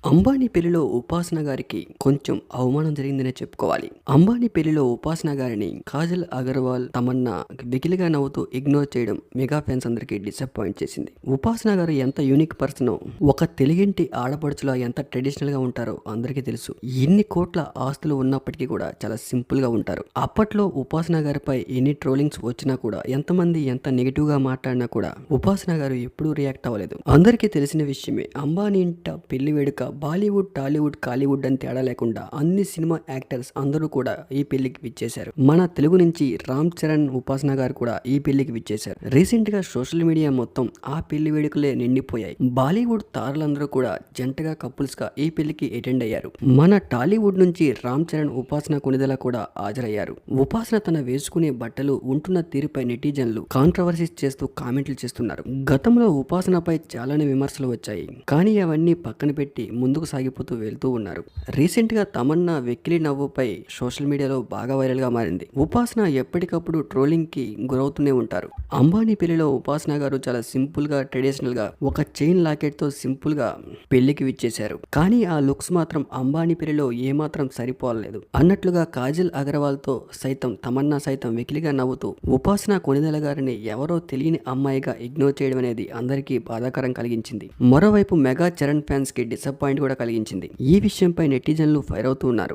అంబానీ పెళ్లిలో ఉపాసన గారికి కొంచెం అవమానం జరిగిందనే చెప్పుకోవాలి. అంబానీ పెళ్లిలో ఉపాసన గారిని కాజల్ అగర్వాల్, తమన్నా వెకిలిగా నవ్వుతూ ఇగ్నోర్ చేయడం మెగా ఫ్యాన్స్ అందరికీ డిసప్పాయింట్ చేసింది. ఉపాసన గారు ఎంత యూనిక్ పర్సనో, ఒక తెలుగింటి ఆడపడుచులా ఎంత ట్రెడిషనల్ గా ఉంటారో అందరికీ తెలుసు. ఎన్ని కోట్ల ఆస్తులు ఉన్నప్పటికీ కూడా చాలా సింపుల్ గా ఉంటారు. అప్పట్లో ఉపాసన గారిపై ఎన్ని ట్రోలింగ్స్ వచ్చినా కూడా, ఎంతమంది ఎంత నెగిటివ్ గా మాట్లాడినా కూడా ఉపాసన గారు ఎప్పుడూ రియాక్ట్ అవ్వలేదు. అందరికీ తెలిసిన విషయమే, అంబానీ ఇంట పెళ్లి వేడుక బాలీవుడ్, టాలీవుడ్, కాలీవుడ్ అని తేడా లేకుండా అన్ని సినిమా యాక్టర్స్ అందరూ కూడా ఈ పెళ్లికి విచ్చేశారు. మన తెలుగు నుంచి రామ్ చరణ్, ఉపాసన గారు కూడా ఈ పెళ్లికి విచ్చేశారు. రీసెంట్ గా సోషల్ మీడియా మొత్తం ఆ పెళ్లి వేడుకలే నిండిపోయాయి. బాలీవుడ్ తారలందరూ కూడా జంటగా, కపుల్స్ గా ఈ పెళ్లికి అటెండ్ అయ్యారు. మన టాలీవుడ్ నుంచి రామ్ చరణ్, ఉపాసన కొనిదెల కూడా హాజరయ్యారు. ఉపాసన తన వేసుకునే బట్టలు, ఉంటున్న తీరుపై నెటిజన్లు కాంట్రవర్సీస్ చేస్తూ కామెంట్లు చేస్తున్నారు. గతంలో ఉపాసనపై చాలానే విమర్శలు వచ్చాయి, కానీ అవన్నీ పక్కన పెట్టి ముందుకు సాగిపోతూ వెళ్తూ ఉన్నారు. రీసెంట్ గా తమన్నా వెక్కిలి నవ్వుపై సోషల్ మీడియాలో బాగా వైరల్ గా మారింది. ఉపాసన ఎప్పటికప్పుడు ట్రోలింగ్ కి గురవుతూనే ఉంటారు. అంబానీ పెళ్లిలో ఉపాసన గారు చాలా సింపుల్ గా, ట్రెడిషనల్ గా ఒక చైన్ లాకెట్ తో సింపుల్ గా పెళ్లికి విచ్చేశారు. కానీ ఆ లుక్స్ మాత్రం అంబానీ పెళ్లిలో ఏమాత్రం సరిపోలేదు అన్నట్లుగా కాజల్ అగర్వాల్ తో సైతం తమన్నా సైతం వెకిలిగా నవ్వుతూ ఉపాసన కొనిదెల గారిని ఎవరో తెలియని అమ్మాయిగా ఇగ్నోర్ చేయడం అనేది అందరికీ బాధాకరం కలిగించింది. మరోవైపు మెగా చరణ్ ఫ్యాన్స్ కి డిసప్పాయింట్ కూడా కలిగించింది. ఈ విషయంపై నెటిజన్లు ఫైర్ అవుతూ ఉన్నారు.